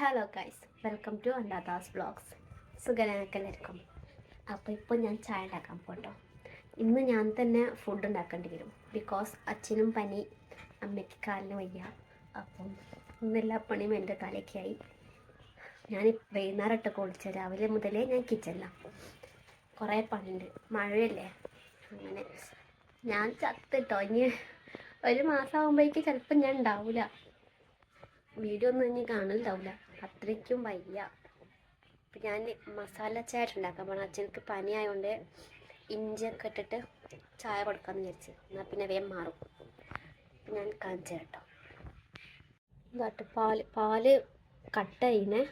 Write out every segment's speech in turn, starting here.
Hello guys, welcome to Annadas vlogs. സുഖനൊക്കെ എല്ലാവർക്കും. അപ്പോൾ ഇപ്പോൾ ഞാൻ ചായ ഉണ്ടാക്കാൻ പോട്ടോ. ഇന്ന് ഞാൻ തന്നെ ഫുഡ് ഉണ്ടാക്കേണ്ടി വരും. ബിക്കോസ് അച്ഛനും പനി, അമ്മയ്ക്ക് കാലിന് വയ്യ. അപ്പം ഇന്നെല്ലാ പണിയും എൻ്റെ തലയ്ക്കായി. ഞാൻ വൈകുന്നേരമൊക്കെ കുളിച്ച രാവിലെ മുതലേ ഞാൻ കിച്ചണിലാണ്. കുറേ പണിയുണ്ട്, മഴയല്ലേ. അങ്ങനെ ഞാൻ ചത്തിട്ടോ. ഇനി ഒരു മാസം ആകുമ്പോഴേക്ക് ചിലപ്പോൾ ഞാൻ ഉണ്ടാവില്ല. വീഡിയോ ഒന്നും ഇനി കാണലുണ്ടാവില്ല, അത്രയ്ക്കും വയ്യ. അപ്പം ഞാൻ മസാല ചായ ഉണ്ടാക്കാൻ പോകണം. അച്ഛനക്ക് പനി ആയതുകൊണ്ട് ഇഞ്ചിയൊക്കെ ഇട്ടിട്ട് ചായ കൊടുക്കാമെന്ന് വിചാരിച്ചു. എന്നാൽ പിന്നെ വേഗം മാറും. അപ്പം ഞാൻ കാണിച്ചു കേട്ടോ. ഇതാട്ട് പാല് കട്ടയിനെ.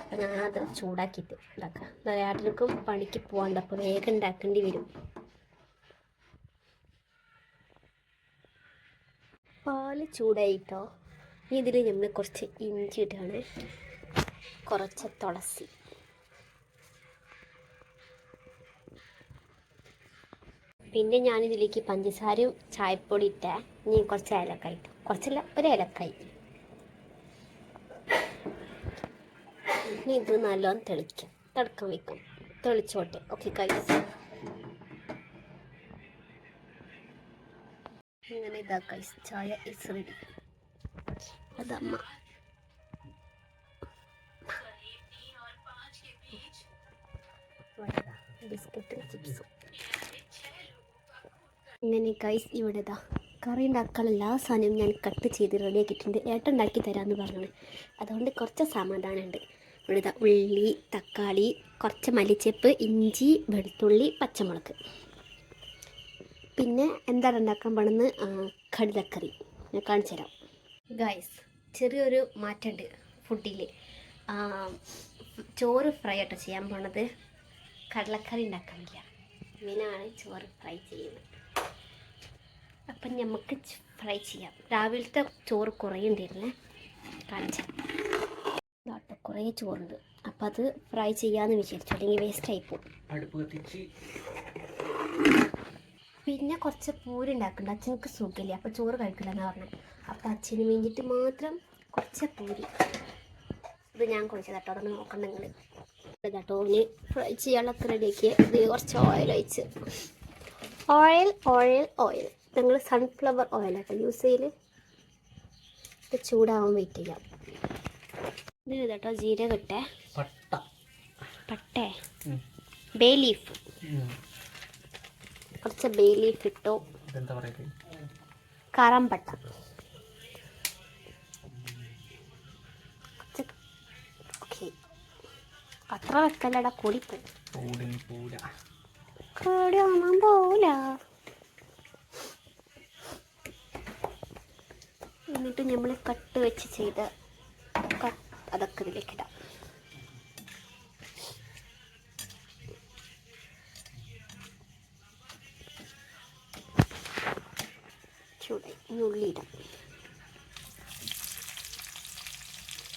അപ്പം ഞാനത് ചൂടാക്കിയിട്ട് ഉണ്ടാക്കാം. ഏട്ടനക്കും പണിക്ക് പോകാണ്ട്, അപ്പോൾ വേഗം ഉണ്ടാക്കേണ്ടി വരും. പാല് ചൂടായിട്ടോ. ഇതിൽ നമ്മൾ കുറച്ച് ഇഞ്ചി ഇട്ടാണ്, കുറച്ച് തുളസി, പിന്നെ ഞാനിതിലേക്ക് പഞ്ചസാരയും ചായപ്പൊടി ഇട്ടേ. ഇനി കുറച്ച് ഏലക്കായി ഇട്ടു, കുറച്ചല്ല ഒരു ഏലക്കായി. ഇനി ഇത് നല്ലോണം തിളക്കാൻ വയ്ക്കും. തെളിച്ചോട്ടെ. ഓക്കെ ഗൈസ്, ഇങ്ങനെ ഇതാ ഗൈസ്, ചായ ഇസ് റെഡി. അതമ്മ ബിസ്ക്കറ്റും ചിപ്സും. ഇങ്ങനെ ഗൈസ്, ഇവിടെ ഇതാ കറി ഉണ്ടാക്കാനുള്ള എല്ലാ സാധനവും ഞാൻ കട്ട് ചെയ്ത് റെഡിയാക്കിയിട്ടുണ്ട്. ഏട്ടൻ ഉണ്ടാക്കി തരാമെന്ന് പറഞ്ഞത്, അതുകൊണ്ട് കുറച്ച് സമാധാനമുണ്ട്. ഇവിടെ ഇതാ ഉള്ളി, തക്കാളി, കുറച്ച് മല്ലിച്ചപ്പ്, ഇഞ്ചി, വെളുത്തുള്ളി, പച്ചമുളക്. പിന്നെ എന്താണ് ഉണ്ടാക്കാൻ പോണെന്ന് കടലക്കറി ഞാൻ കാണിച്ചു തരാം. ഗൈസ്, ചെറിയൊരു മാറ്റമുണ്ട് ഫുഡിൽ. ചോറ് ഫ്രൈ ആട്ടോ ചെയ്യാൻ പോണത്, കടലക്കറി ഉണ്ടാക്കാനില്ല. ഇങ്ങനെയാണ് ചോറ് ഫ്രൈ ചെയ്യുന്നത്. അപ്പം നമുക്ക് ഫ്രൈ ചെയ്യാം. രാവിലത്തെ ചോറ് കുറേ ഉണ്ടായിരുന്നേ, കാണിച്ച ഇതാട്ടോ കുറേ ചോറുണ്ട്. അപ്പം അത് ഫ്രൈ ചെയ്യാമെന്ന് വിചാരിച്ചു, അല്ലെങ്കിൽ വേസ്റ്റ് ആയിപ്പോവും. പിന്നെ കുറച്ച് പൂരി ഉണ്ടാക്കുന്നുണ്ട്. അച്ഛനക്ക് സുഖമില്ല, അപ്പോൾ ചോറ് കഴിക്കില്ല എന്നാണ് പറഞ്ഞത്. അപ്പോൾ അച്ഛന് വേണ്ടിയിട്ട് മാത്രം കുറച്ച് പൂരി. ഇത് ഞാൻ കുഴിച്ചതാട്ടോ, അതൊന്ന് നോക്കണം നിങ്ങൾ. ഇതാട്ടോ ഇനി ഫ്രൈ ചെയ്യാനൊക്കെ റെഡിയാക്കി. ഇത് കുറച്ച് ഓയിൽ ഒഴിച്ച്, ഓയിൽ ഞങ്ങൾ സൺഫ്ലവർ ഓയിലാട്ടോ യൂസ് ചെയ്യൽ. ഇത് ചൂടാവാൻ വെയിറ്റ് ചെയ്യാം. ഇത് ഇതാട്ടോ ജീരകം ഇട്ടേ, പട്ടേ, ബേ ലീഫ്, കുറച്ച് ബേ ലീഫ് ഇട്ടു, കറമ്പട്ട, അത്ര വെക്കല്ലടാ, കൂടിപ്പോയി. കൂടിയൊന്നും പോവില്ല. എന്നിട്ട് നമ്മൾ കട്ട് വെച്ച് ചെയ്ത് അതൊക്കെ ഇതിലേക്കിടാം. ചൂടായി, ഇനി ഉള്ളിയിടാം.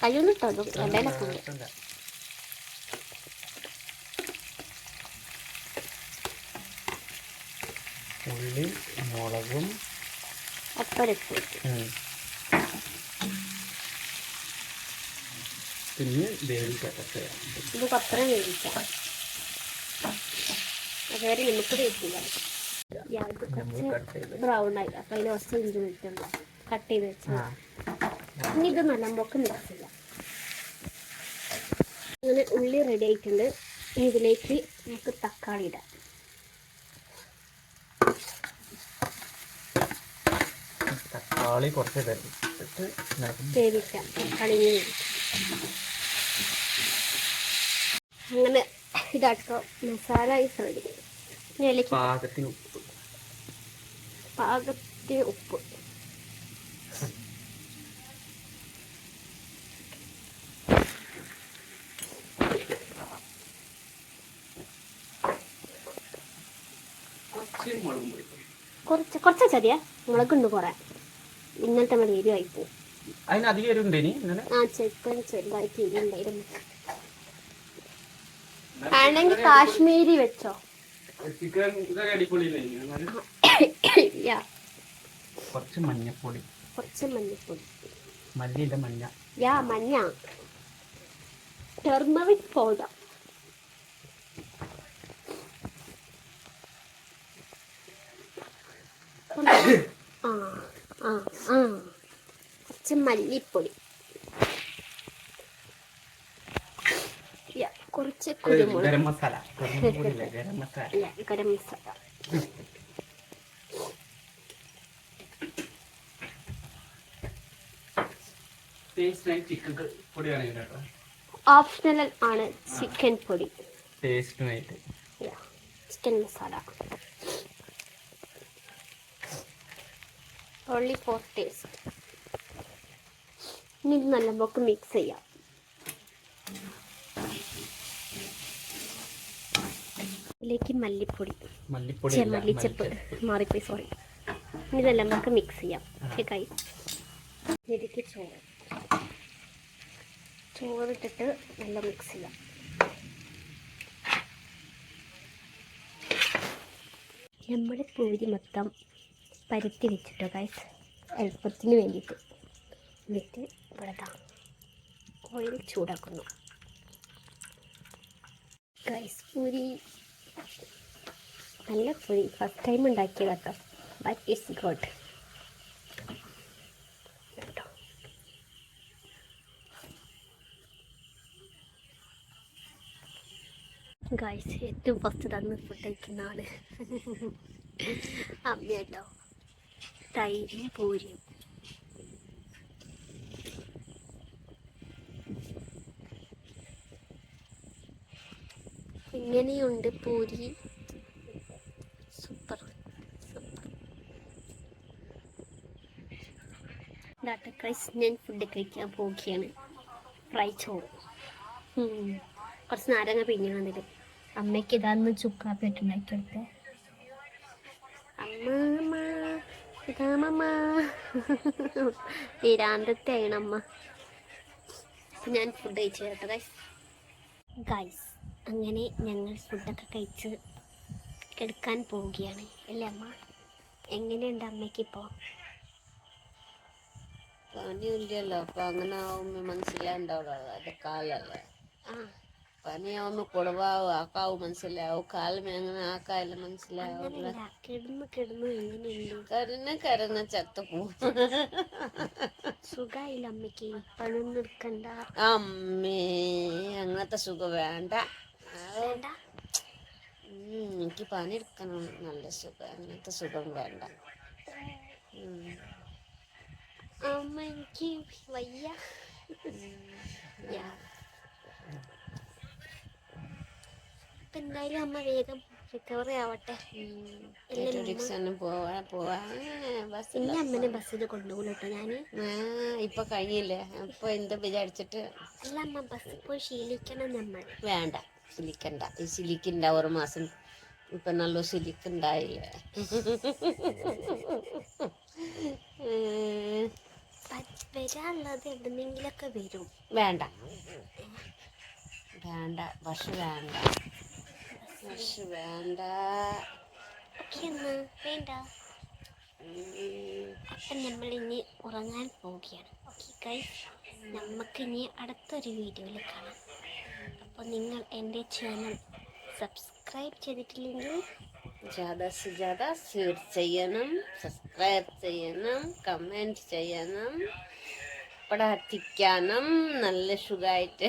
കയ്യൊന്നിട്ടോ, രണ്ടേലൊക്കെ ഉണ്ട്. ഉള്ളി, മുളകും ഒപ്പരട്ട് പിന്നെ വേവിക്കാം. ഇത് പത്രം വേവിക്കാം. അതുവരെ നമുക്ക് വെയിറ്റ് ചെയ്യാം. ബ്രൗൺ ആയി. അപ്പം അതിൽ കുറച്ച് ഇഞ്ചി വെച്ചിട്ടുണ്ട്, കട്ട് ചെയ്ത് വെച്ചാൽ. ഇനി ഇത് നല്ലമ്പോക്ക് മിക്സ് ചെയ്യാം. അങ്ങനെ ഉള്ളി റെഡി ആയിട്ടുണ്ട്. ഇനി ഇതിലേക്ക് നമുക്ക് തക്കാളി ഇടാം. തക്കാളി കുറച്ച് വേവിക്കാം. തക്കാളി അങ്ങനെ ഇതാട്ടോ മസാല ഐസ് റെഡി. പാകത്തിന് ഉപ്പ്, കുറച്ച് ചെറിയ മുളകുണ്ട് കുറെ. ഇന്നലത്തെ നമ്മൾ എരിവായിപ്പോ. ചിക്കൻ ചെറുതായിട്ട് എരിവുണ്ടായിരുന്നു. ആണെങ്കിൽ കാശ്മീരി വെച്ചോ. കുറച്ച് മഞ്ഞപ്പൊടി, മല്ലിയില, മഞ്ഞ, മഞ്ഞ ടർമറിക് പൗഡർ. ആ ആ ആ കുറച്ച് മല്ലിപ്പൊടി, കുറച്ച് കുരുമുളക്, ഗരം മസാല, ഗരം മസാല, ഗരം മസാല. ചിക്കൻ പൊടിയാണ് കേട്ടോ, ഓപ്ഷണൽ ആണ് ചിക്കൻ പൊടി, ടേസ്റ്റിനായിട്ട്. Chicken masala only for taste. ഇനി ഇത് നല്ലപോലെ മിക്സ് ചെയ്യാം. ഇതിലേക്ക് മല്ലിപ്പൊടി, മല്ലിച്ചപ്പ് മാറിപ്പോയി, സോറി. ഇനി ഇതെല്ലാം നമുക്ക് മിക്സ് ചെയ്യാം. ഓക്കെ, ഇതിലേക്ക് ചോറിട്ടിട്ട് നല്ല മിക്സ് ചെയ്യാം. നമ്മുടെ പൂരി മൊത്തം പരുത്തി വെച്ചിട്ടോ ഗൈസ്, എളുപ്പത്തിന് വേണ്ടിയിട്ട്. എന്നിട്ട് ഇവിടെ ഓയിൽ ചൂടാക്കുന്നു ഗൈസ്. പൂരി നല്ല പൂരി, ഫസ്റ്റ് ടൈം ഉണ്ടാക്കിയത് കേട്ടോ, ബട്ട് ഇറ്റ്സ് ഗുഡ് കേട്ടോ. ഗൈസ്, ഏറ്റവും ഫസ്റ്റ് തന്ന് ഫുഡ് കഴിക്കുന്ന ആള് അമ്മ കേട്ടോ. തൈരും പൂരിയും. ഇങ്ങനെയുണ്ട് പൂരി, സൂപ്പർ സൂപ്പർ. ഗൈസ്, ഞാൻ ഫുഡ് കഴിക്കാൻ പോവുകയാണ്. ഫ്രൈ ചോറ്, കുറച്ച് നാരങ്ങ പിഴിഞ്ഞതിൽ. അമ്മയ്ക്ക് ഇതാന്ന് ചുക്കാപ്പി ഇട്ടുണ്ടാക്കി കൊടുത്തേ. അമ്മ ഇതാമമ്മ വീരാന്തത്തെയാണ് അമ്മ. ഞാൻ ഫുഡ് കഴിച്ചു കേട്ടോ ഗൈസ്. അങ്ങനെ ഞങ്ങൾ ഫുഡൊക്കെ കഴിച്ച് കിടക്കാൻ പോവുകയാണ് അല്ലേ അമ്മ? എങ്ങനെയുണ്ട് അമ്മയ്ക്കിപ്പോൾ? പനിയില്ലല്ലോ, അപ്പൊ അങ്ങനെ ആവുമ്പോ മനസ്സിലാണ്ടാവുള്ളൂ. അത് കാലല്ലേ. ആ, പനിയാവുമ്പോ കുടവാവും, ആക്കാവും മനസ്സിലാവും. കാലം എങ്ങനെ ആക്കാല്ല മനസ്സിലാവില്ല. അങ്ങനെയല്ല, കിടന്നു എങ്ങനെയുണ്ട്? കരന്ന് ചത്തുപോകും. സുഖമായില്ല അമ്മയ്ക്ക്? പണിയൊന്നും എടുക്കണ്ട അമ്മേ, അങ്ങനത്തെ സുഖം വേണ്ട. വേണ്ട. എനിക്ക് പണിയെടുക്കണം, നല്ല സുഖം. അങ്ങനത്തെ സുഖം വേണ്ട. അമ്മ എനിക്ക് വയ്യ. ഇപ്പൊ എന്തായാലും അമ്മ വേഗം റിക്കവറി ആവട്ടെ. ഇല്ല, അമ്മനെ ബസ്സിൽ കൊണ്ടുപോകും കേട്ടോ ഞാന്. ഇപ്പൊ കഴിഞ്ഞില്ലേ, ഇപ്പൊ എന്ത് വിചാരിച്ചിട്ട്? അല്ല അമ്മ, ബസ്സിൽ പോയി ശീലിക്കണം നമ്മൾ. വേണ്ട, ശീലിക്കണ്ട. ഈ ശീലിക്കണ്ട, ഒരു മാസം ഇപ്പൊ നല്ല ശീലിക്കുണ്ടായില്ലേ. വരാനുള്ളത് എവിടെന്നെങ്കിലൊക്കെ വരും. വേണ്ട വേണ്ട, ബസ് വേണ്ട, ബസ് വേണ്ട. വേണ്ട. അപ്പം നമ്മൾ ഇനി ഉറങ്ങാൻ പോവുകയാണ്. ഓക്കെ ഗൈസ്, നമുക്കിനി അടുത്തൊരു വീഡിയോയിൽ കാണാം. അപ്പോൾ നിങ്ങൾ എൻ്റെ ചാനൽ സബ്സ്ക്രൈബ് ചെയ്തിട്ടില്ലെങ്കിൽ ഷെയർ ചെയ്യണം, സബ്സ്ക്രൈബ് ചെയ്യണം, കമൻറ്റ് ചെയ്യണം, പ്രാർത്ഥിക്കണം. നല്ല സുഖമായിട്ട്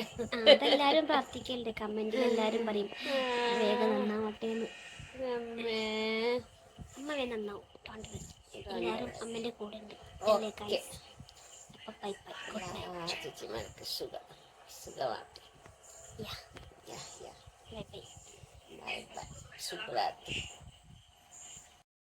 അതെല്ലാവരും പ്രാർത്ഥിക്കല്ലേ. കമൻറ്റിൽ എല്ലാവരും പറയും വേഗം നന്നാവട്ടെ എന്ന്. അമ്മ വേഗം നന്നാവും. എല്ലാവരും അമ്മേൻ്റെ കൂടെ ഉണ്ട്. അപ്പോൾ ബൈ ബൈ, ഗുഡ് നൈറ്റ്. ചേച്ചിമാർക്ക് സുഖമാട്ടെ. Bye bye. ബൈ ബൈ, ശുഭരാത്രി.